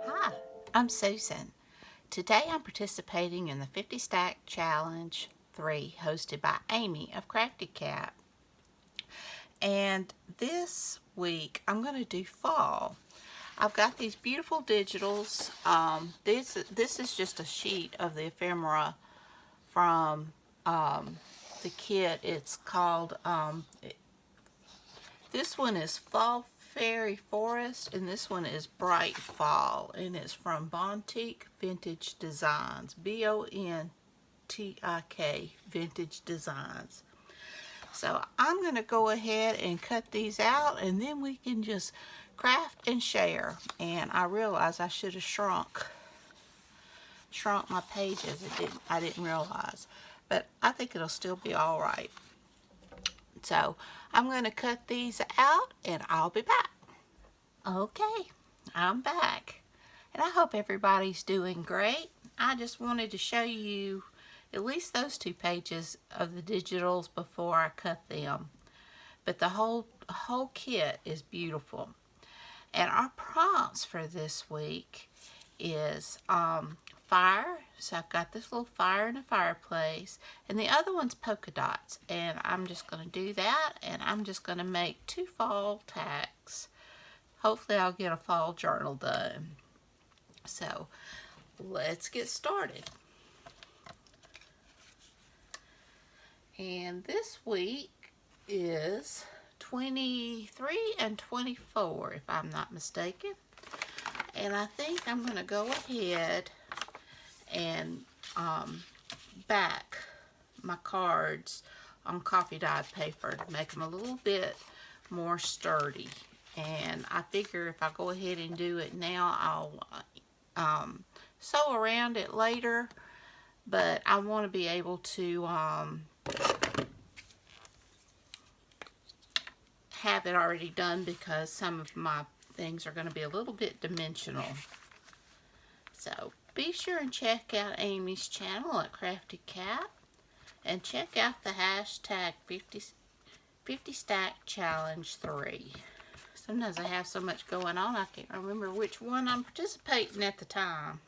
Hi, I'm Susan. Today I'm participating in the 50 Stack Challenge 3 hosted by Amy of Crafty Cat. And this week I'm going to do fall. I've got these beautiful digitals. This is just a sheet of the ephemera from the kit. It's called, this one is Fall Fairy Forest, and this one is Bright Fall, and it's from Bontik Vintage Designs. B-O-N-T-I-K Vintage Designs. So I'm going to go ahead and cut these out, and then we can just craft and share. And I realize I should have shrunk my pages. I didn't realize, but I think it'll still be all right. So I'm going to cut these out and I'll be back. Okay, I'm back. And I hope everybody's doing great. I just wanted to show you at least those 2 pages of the digitals before I cut them. But the whole kit is beautiful. And our prompts for this week is fire. So I've got this little fire in a fireplace, and the other one's polka dots, and I'm just going to do that, and I'm just going to make 2 fall tags. Hopefully I'll get a fall journal done. So let's get started. And this week is 23 and 24, if I'm not mistaken. And I think I'm going to go ahead and back my cards on coffee dyed paper to make them a little bit more sturdy. And I figure if I go ahead and do it now, I'll sew around it later, but I want to be able to have it already done, because some of my things are going to be a little bit dimensional. So be sure and check out Amy's channel at Crafty Cat, and check out the hashtag 50 Stack Challenge 3. Sometimes I have so much going on I can't remember which one I'm participating at the time.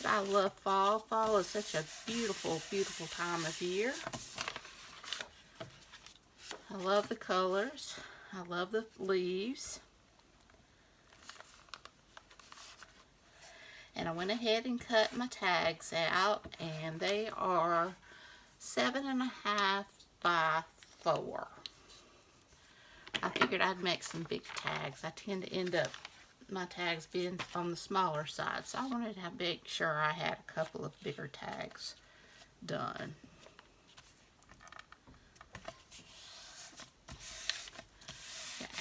But I love fall. Fall is such a beautiful, beautiful time of year. I love the colors. I love the leaves. And I went ahead and cut my tags out, and they are 7.5 by 4. I figured I'd make some big tags. I tend to end up my tags being on the smaller side, so I wanted to make sure I had a couple of bigger tags done.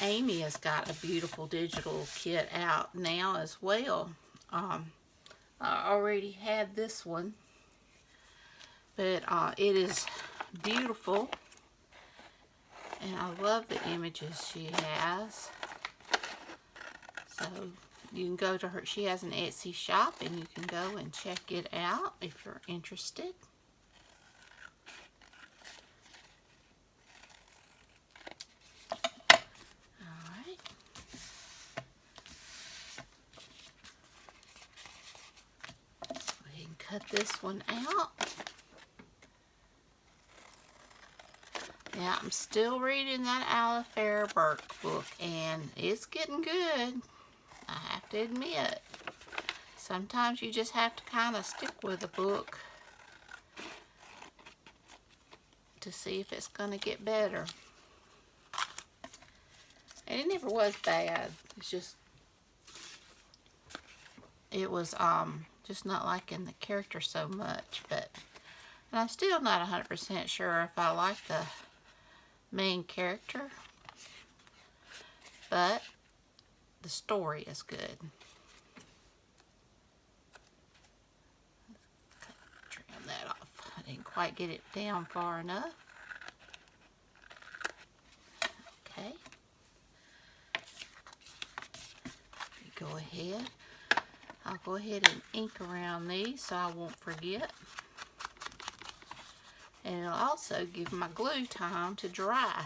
Amy has got a beautiful digital kit out now as well. I already had this one, but it is beautiful, and I love the images she has. So you can go to her, she has an Etsy shop, and you can go and check it out if you're interested. Cut this one out. Now I'm still reading that Aloe Vera Burke book, and it's getting good, I have to admit. Sometimes you just have to kind of stick with a book to see if it's going to get better. And it never was bad. It's just, it was just not liking the character so much, but and I'm still not 100% sure if I like the main character, but the story is good. Trim that off. I didn't quite get it down far enough. Okay. Go ahead. I'll go ahead and ink around these so I won't forget. And it'll also give my glue time to dry.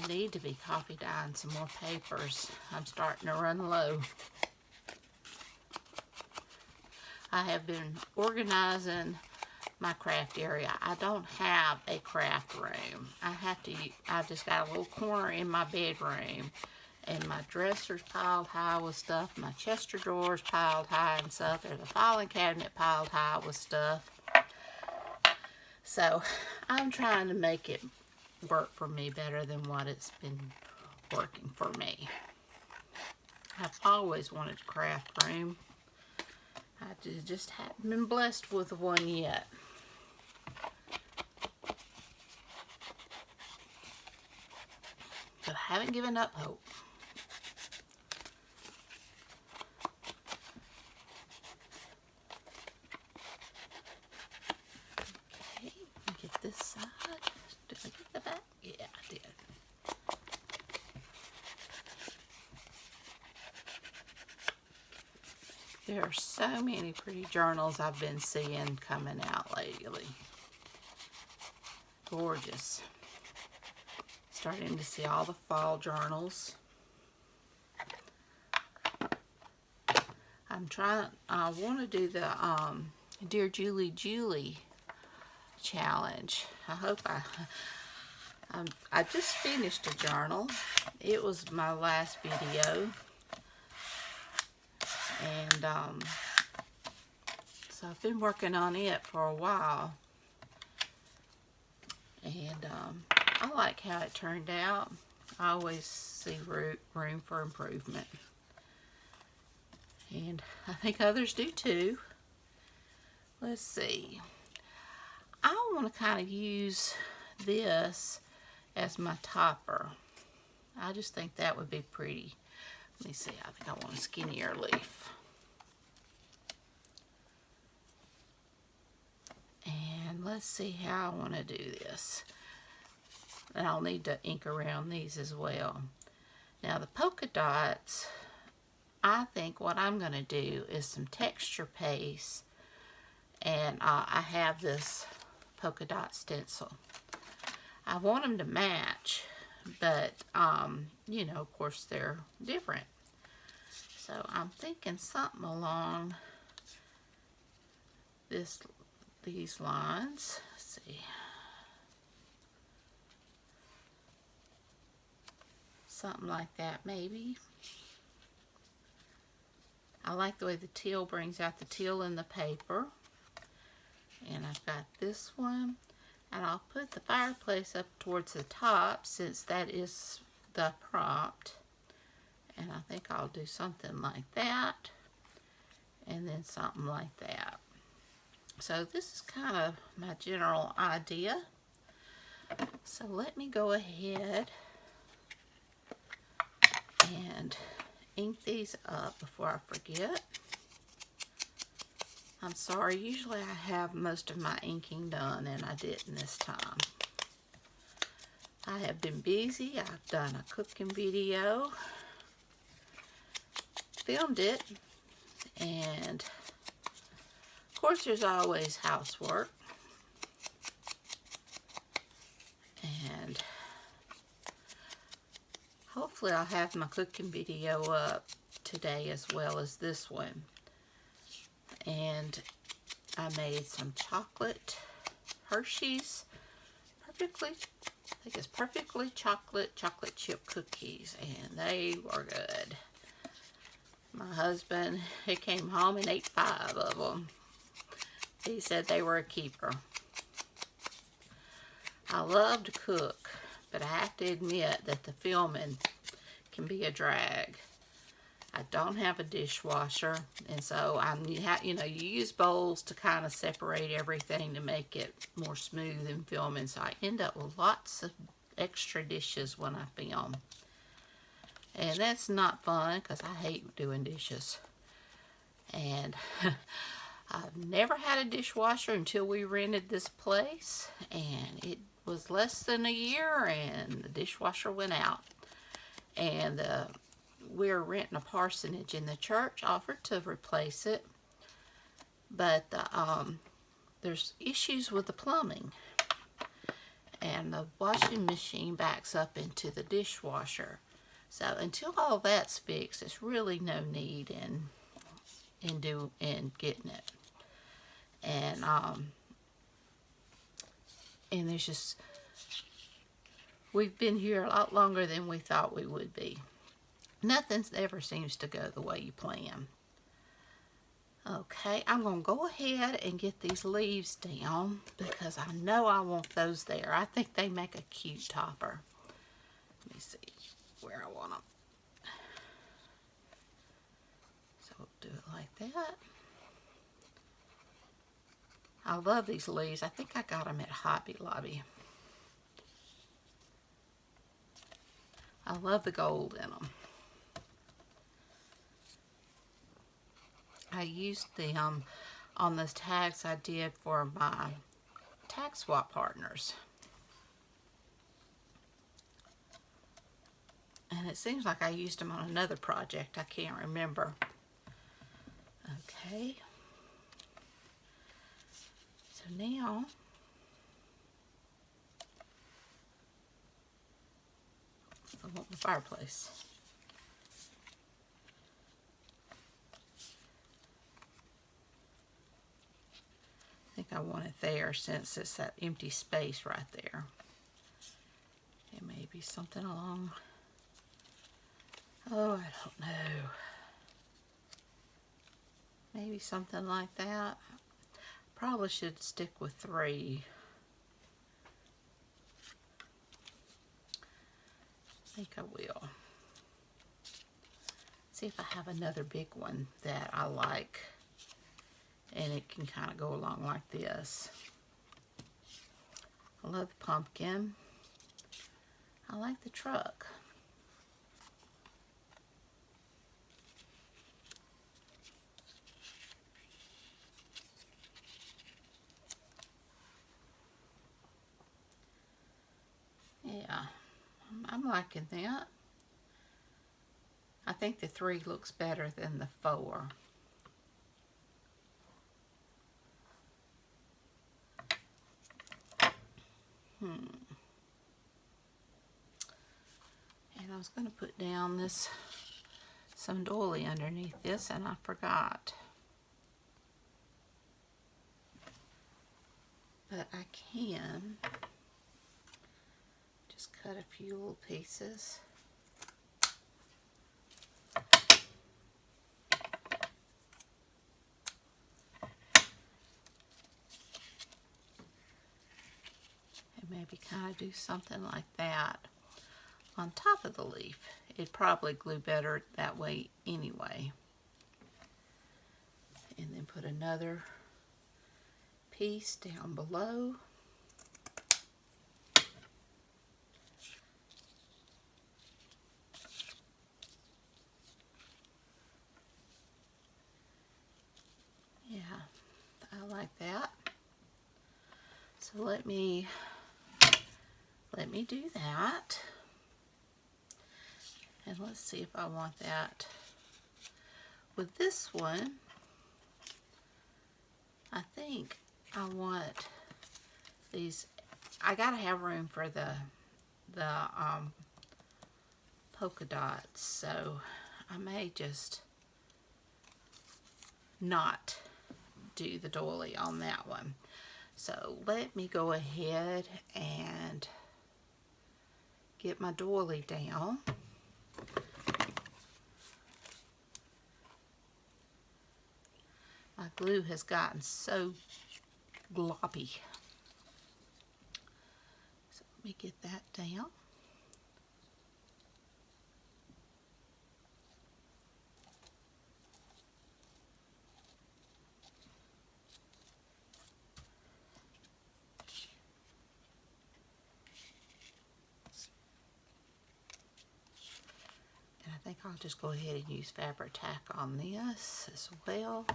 I need to be coffee dyeing some more papers. I'm starting to run low. I have been organizing my craft area. I don't have a craft room. I just got a little corner in my bedroom, and my dresser's piled high with stuff. My chest of drawers piled high and stuff. There's a filing cabinet piled high with stuff. So I'm trying to make it work for me better than what it's been working for me. I've always wanted a craft room. I just haven't been blessed with one yet. But I haven't given up hope. Okay, get this side. Did I get the back? Yeah, I did. There are so many pretty journals I've been seeing coming out lately. Gorgeous. Starting to see all the fall journals. I want to do the Dear Julie Julie challenge. I just finished a journal. It was my last video. And so I've been working on it for a while. And I like how it turned out. I always see room for improvement. And I think others do too. Let's see. I want to kind of use this as my topper. I just think that would be pretty. Let me see. I think I want a skinnier leaf. And let's see how I want to do this. And I'll need to ink around these as well. Now the polka dots, I think what I'm going to do is some texture paste, and I have this polka dot stencil. I want them to match, but you know, of course they're different. So I'm thinking something along these lines. Let's see. Something like that maybe. I like the way the teal brings out the teal in the paper. And I've got this one. And I'll put the fireplace up towards the top since that is the prompt. And I think I'll do something like that. And then something like that. So this is kind of my general idea. So let me go ahead and ink these up before I forget. I'm sorry, usually I have most of my inking done and I didn't this time. I have been busy. I've done a cooking video, filmed it, and of course there's always housework. And hopefully I'll have my cooking video up today as well as this one. And I made some chocolate Hershey's perfectly chocolate chip cookies, and they were good. My husband, he came home and ate 5 of them. He said they were a keeper. I love to cook, but I have to admit that the filming can be a drag. I don't have a dishwasher, and so you use bowls to kind of separate everything to make it more smooth in filming. So I end up with lots of extra dishes when I film, and that's not fun because I hate doing dishes. And I've never had a dishwasher until we rented this place, and it was less than a year, and the dishwasher went out, and we're renting a parsonage, and the church offered to replace it, but there's issues with the plumbing, and the washing machine backs up into the dishwasher. So until all that's fixed, there's really no need in getting it. And there's just, we've been here a lot longer than we thought we would be. Nothing ever seems to go the way you plan. Okay, I'm going to go ahead and get these leaves down because I know I want those there. I think they make a cute topper. Let me see where I want them. So we'll do it like that. I love these leaves. I think I got them at Hobby Lobby. I love the gold in them. I used them on those tags I did for my tag swap partners. And it seems like I used them on another project. I can't remember. Okay. So now, I want the fireplace. I think I want it there since it's that empty space right there. It may be something along, oh, I don't know. Maybe something like that. Probably should stick with 3. I think I will. See if I have another big one that I like. And it can kind of go along like this. I love the pumpkin. I like the truck. Yeah, I'm liking that. I think the 3 looks better than the 4. And I was going to put down some doily underneath this, and I forgot. But I can just cut a few little pieces. Maybe kind of do something like that on top of the leaf. It'd probably glue better that way anyway. And then put another piece down below. Yeah, I like that. So let me do that. And let's see if I want that. With this one, I think I want these. I gotta have room for the polka dots, so I may just not do the doily on that one. So let me go ahead and get my doily down. My glue has gotten so gloppy. So let me get that down. I think I'll just go ahead and use fabric tack on this as well.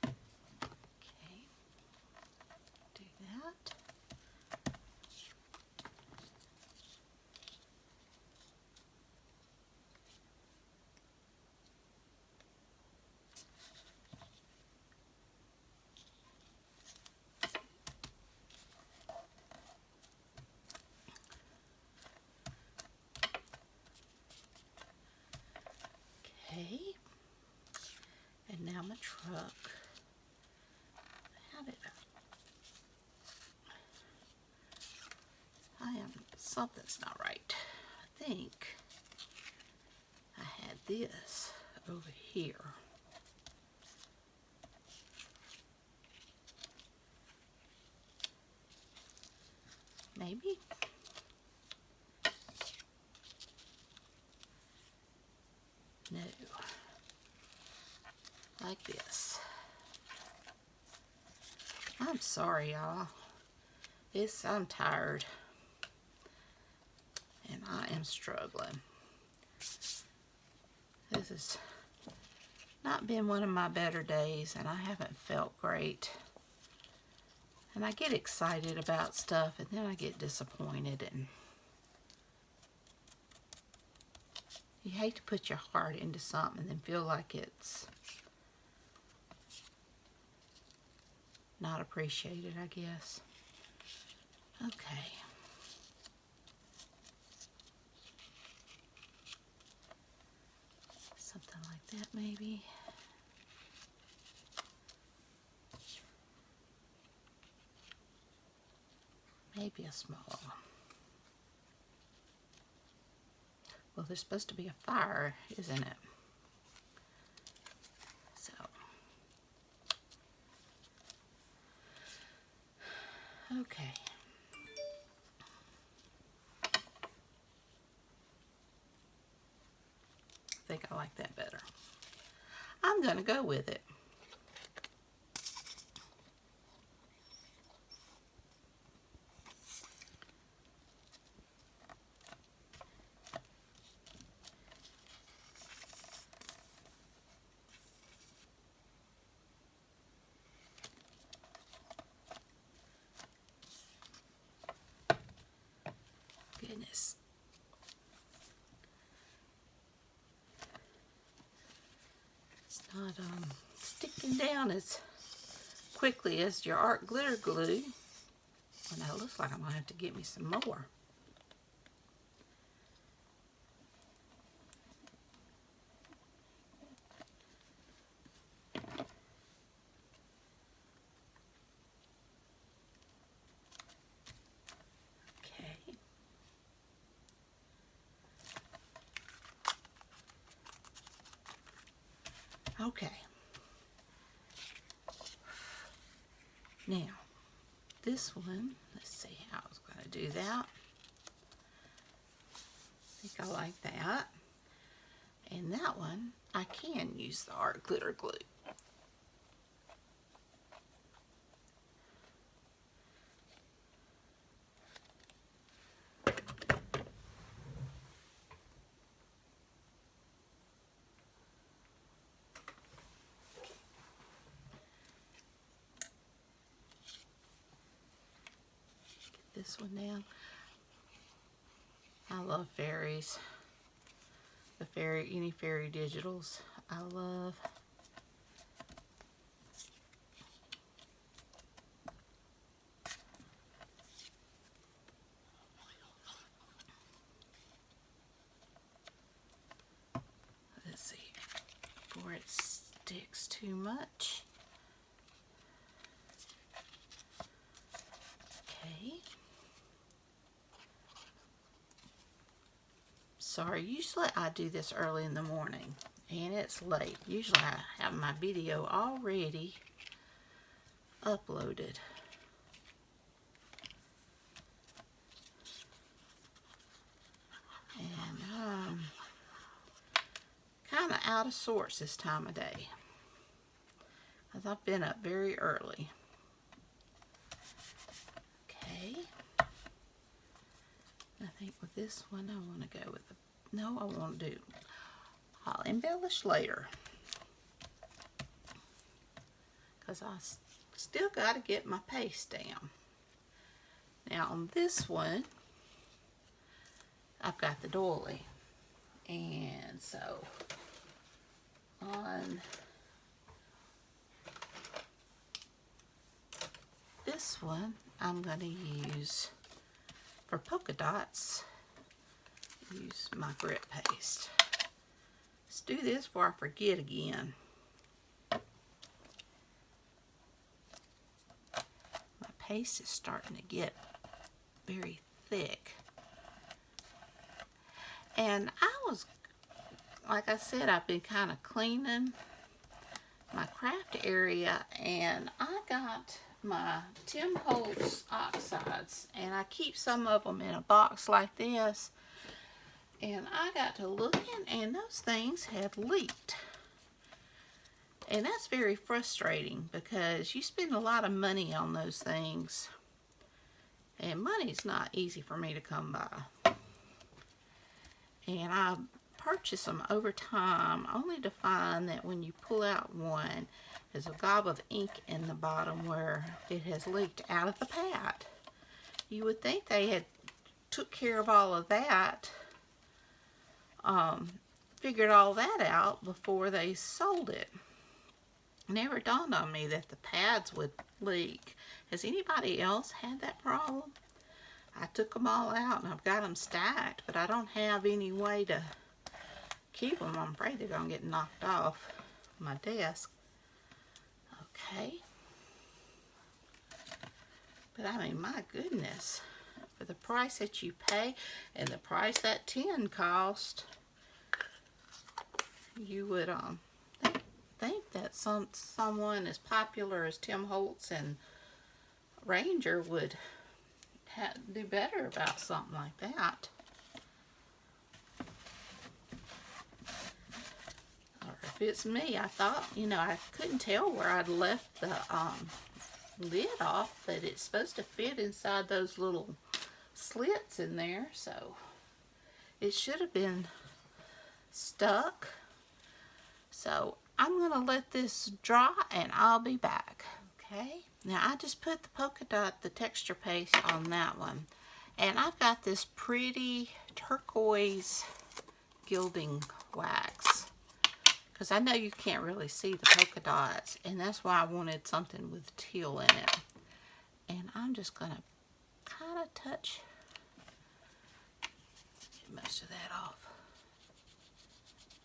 Okay, do that. truck. How did something's not right. I think I had this over here. Maybe. No. Like this. I'm sorry, y'all. I'm tired. And I am struggling. This has not been one of my better days, and I haven't felt great. And I get excited about stuff, and then I get disappointed, and you hate to put your heart into something and then feel like it's not appreciated, I guess. Okay. Something like that, maybe. Maybe a smaller one. Well, there's supposed to be a fire, isn't it? So. Okay. I think I like that better. I'm going to go with it. Goodness. It's not sticking down as quickly as your art glitter glue. Well, now it looks like I'm going to have to get me some more. Okay. Okay. Now, this one, let's see how I was going to do that. I think I like that. And that one, I can use the art glitter glue. This one down. I love fairies. Any fairy digitals I love. Let's see, before it sticks too much. Okay. Sorry, usually I do this early in the morning and it's late. Usually I have my video already uploaded. And I'm kind of out of sorts this time of day, because I've been up very early. Okay. I think with this one I want to go with the, no, I won't do. I'll embellish later, because I still got to get my paste down. Now on this one, I've got the doily, and so on this one I'm going to use, for polka dots, use my grit paste. Let's do this before I forget again. paste is starting to get very thick. And like I said, I've been kind of cleaning my craft area, and I got my Tim Holtz oxides, and I keep some of them in a box like this, and I got to looking, and those things had leaked. And that's very frustrating because you spend a lot of money on those things, and money's not easy for me to come by. And I purchase them over time, only to find that when you pull out one, there's a gob of ink in the bottom where it has leaked out of the pad. You would think they had took care of all of that, figured all that out before they sold it. It never dawned on me that the pads would leak. Has anybody else had that problem? I took them all out and I've got them stacked, but I don't have any way to keep them. I'm afraid they're going to get knocked off my desk. Okay. But I mean, my goodness, for the price that you pay and the price that tin cost, you would think that someone as popular as Tim Holtz and Ranger would do better about something like that. Or if it's me, I thought, you know, I couldn't tell where I'd left the lid off, that it's supposed to fit inside those little slits in there, so it should have been stuck. So I'm going to let this dry and I'll be back. Okay, now I just put the polka dot, the texture paste on that one, and I've got this pretty turquoise gilding wax because I know you can't really see the polka dots, and that's why I wanted something with teal in it. And I'm just going to kind of touch, get most of that off,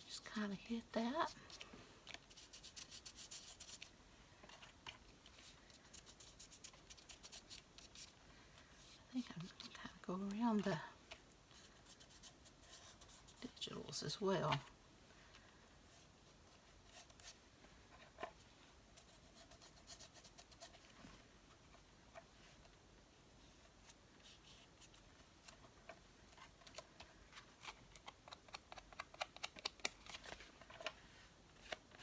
just kind of hit that. I think I'm going to kind of go around the digitals as well.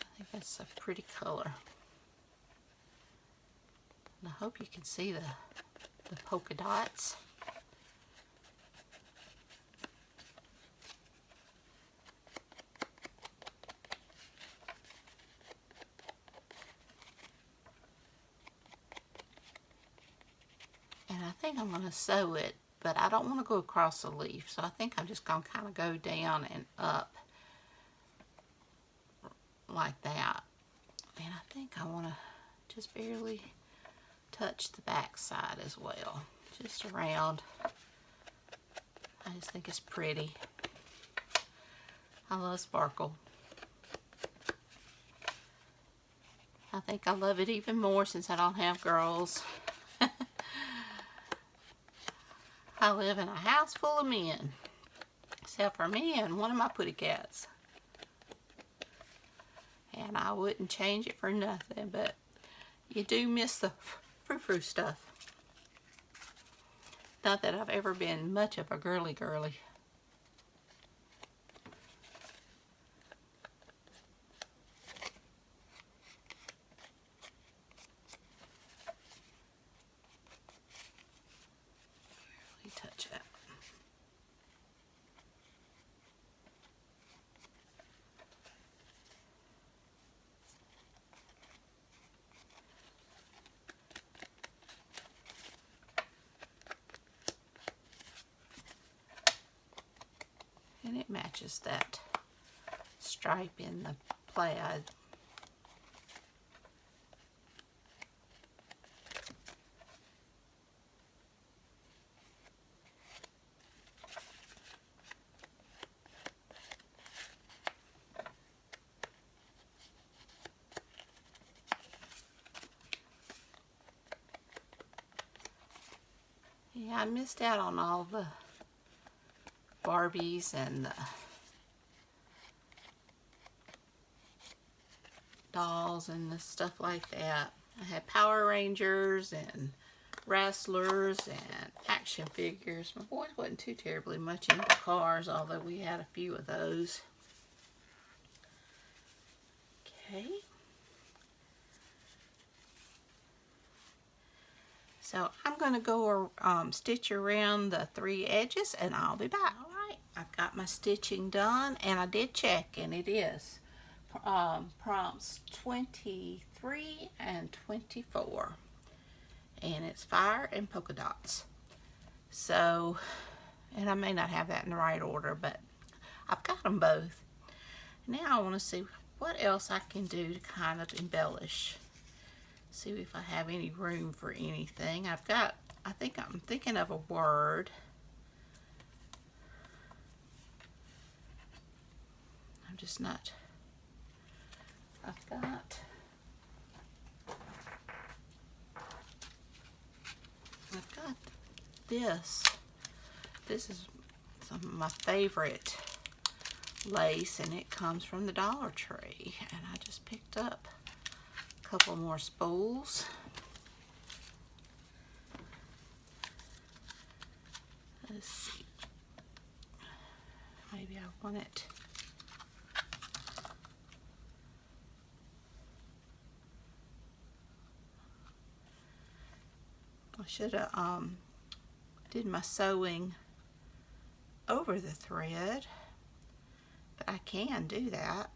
I think that's a pretty color. And I hope you can see the polka dots. And I think I'm going to sew it, but I don't want to go across the leaf, so I think I'm just going to kind of go down and up like that. And I think I want to just barely touch the back side as well, just around. I just think it's pretty. I love sparkle. I think I love it even more since I don't have girls. I live in a house full of men, except for me and one of my putty cats. And I wouldn't change it for nothing, but you do miss the frou-frou stuff. Not that I've ever been much of a girly. Barely touch it. And it matches that stripe in the plaid. Yeah, I missed out on all the Barbies and the dolls and the stuff like that. I had Power Rangers and wrestlers and action figures. My boy wasn't too terribly much into cars, although we had a few of those. Okay. So I'm going to go stitch around the 3 edges and I'll be back. Alright, I've got my stitching done and I did check and it is prompts 23 and 24. And it's fire and polka dots. So, and I may not have that in the right order, but I've got them both. Now I want to see what else I can do to kind of embellish. See if I have any room for anything. I'm thinking of a word. I'm just not. I've got this. This is some of my favorite lace, and it comes from the Dollar Tree. And I just picked up a couple more spools. Let's see. Maybe I want it. I should have did my sewing over the thread, but I can do that.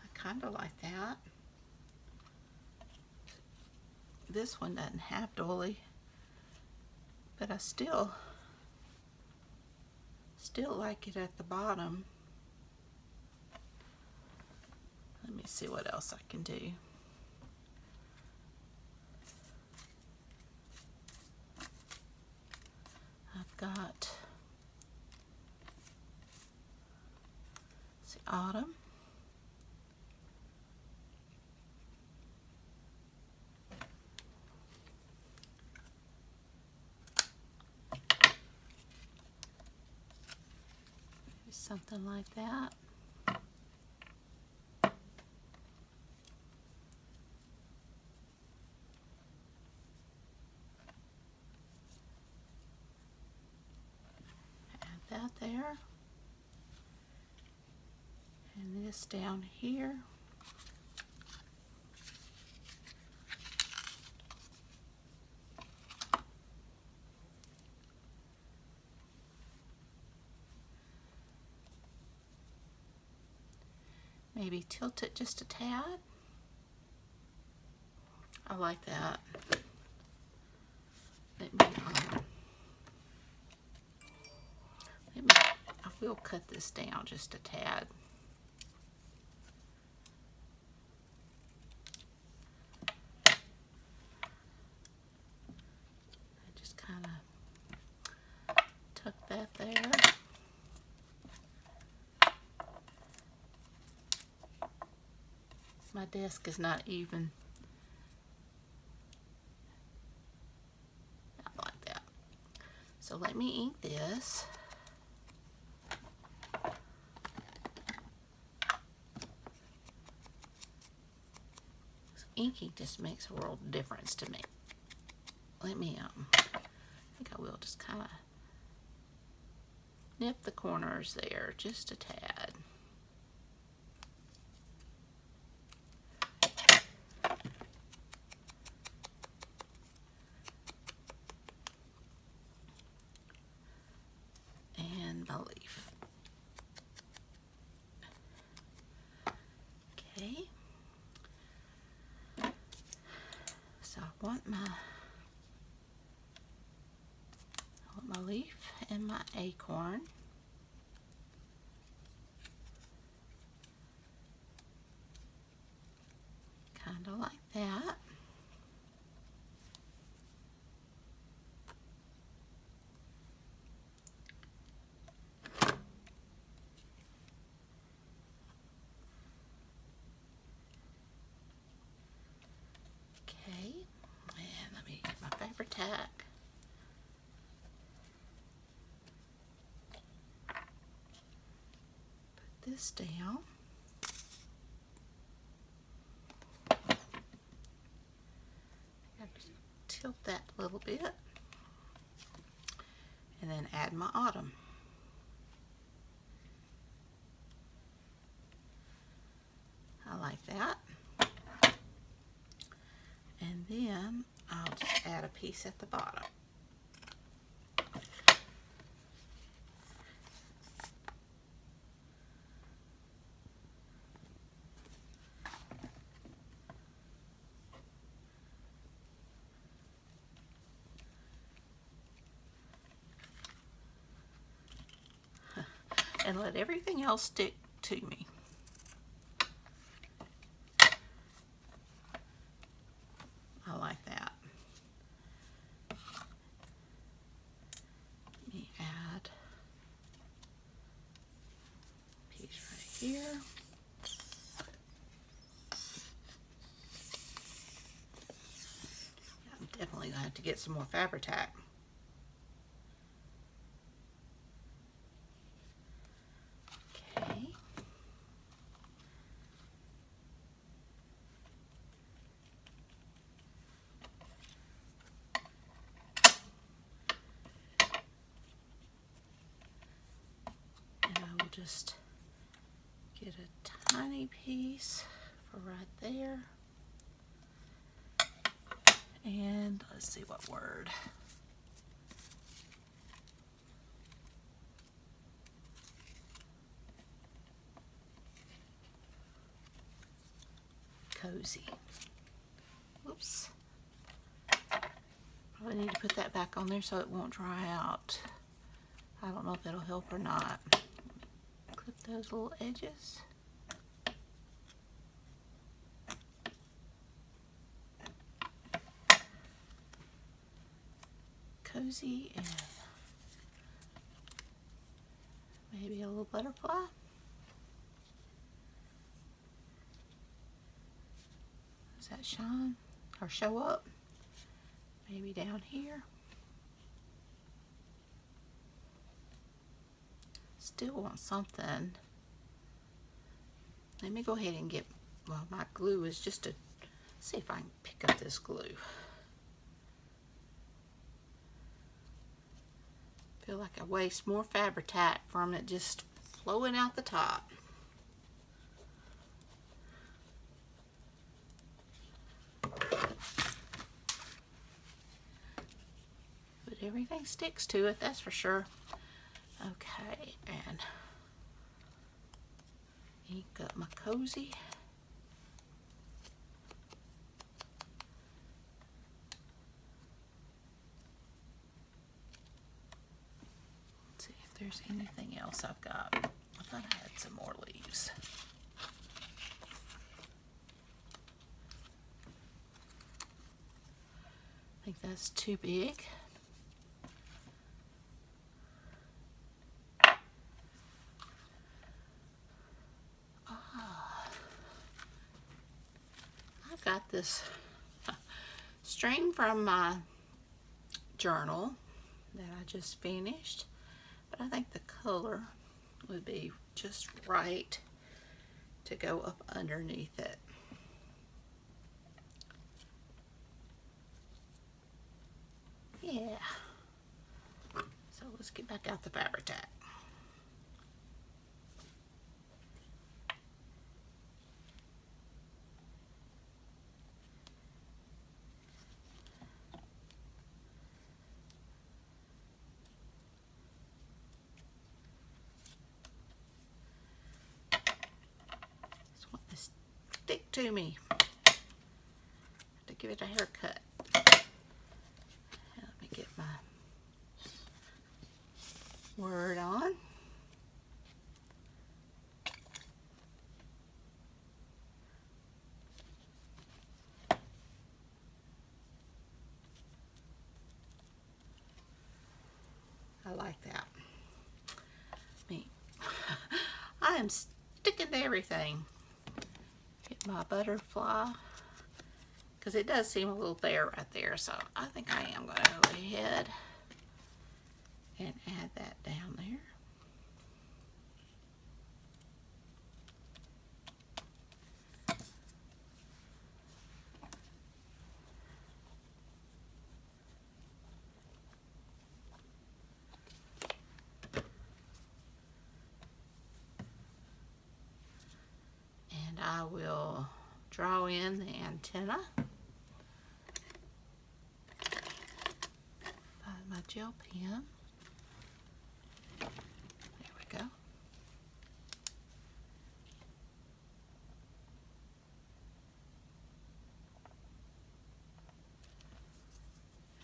I kind of like that. This one doesn't have doily, but I still like it at the bottom. Let me see what else I can do. I've got autumn. Something like that. Add that there. And this down here. Maybe tilt it just a tad. I like that. I will cut this down just a tad. I just kind of tuck that there. My desk is not even. Not like that. So let me ink this. Inking just makes a world of difference to me. Let me, I think I will just kind of nip the corners there just a tad. And my leaf. Okay. So I want my leaf and my acorn. Kind of like that. this down. Tilt that a little bit, and then add my autumn. I like that. And then I'll just add a piece at the bottom. And let everything else stick to me. I like that. Let me add a piece right here. I'm definitely going to have to get some more Fabri-Tac. Just get a tiny piece for right there. And let's see what word. Cozy. Whoops. Probably need to put that back on there so it won't dry out. I don't know if it'll help or not. Clip those little edges. Cozy and maybe a little butterfly. Does that shine or show up? Maybe down here. Still want something. Let me go ahead and get, well, my glue is just to see if I can pick up this glue. Feel like I waste more Fabri-Tac from it just flowing out the top. But everything sticks to it, that's for sure. Okay, and ink up my cozy. Let's see if there's anything else I've got. I thought I had some more leaves. I think that's too big. Got this string from my journal that I just finished, but I think the color would be just right to go up underneath it. Yeah. So let's get back out the Fabri-Tac. Stick to me. To give it a haircut. Let me get my word on. I like that. I am sticking to everything. Get my butterfly, because it does seem a little bare right there, so I think I am going to go ahead and add that down there. I will draw in the antenna. Find my gel pen. There we go.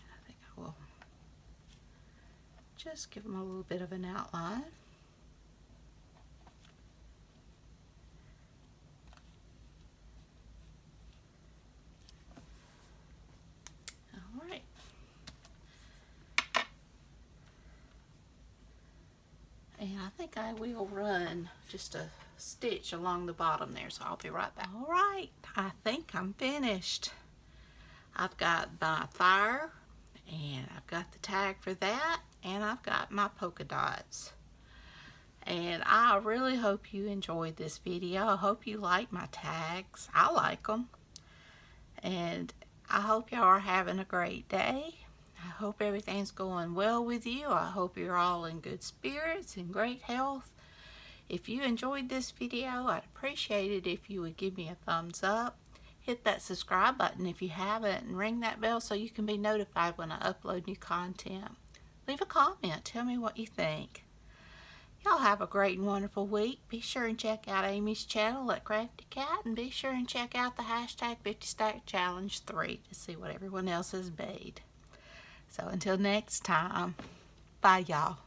I think I will just give them a little bit of an outline. And I think I will run just a stitch along the bottom there, so I'll be right back. All right, I think I'm finished. I've got my fire, and I've got the tag for that, and I've got my polka dots. And I really hope you enjoyed this video. I hope you like my tags. I like them. And I hope y'all are having a great day. I hope everything's going well with you. I hope you're all in good spirits and great health. If you enjoyed this video, I'd appreciate it if you would give me a thumbs up. Hit that subscribe button if you haven't, and ring that bell so you can be notified when I upload new content. Leave a comment. Tell me what you think. Y'all have a great and wonderful week. Be sure and check out Amy's channel at Crafty Cat, and be sure and check out the hashtag 50 Stack Challenge 3 to see what everyone else has made. So until next time, bye y'all.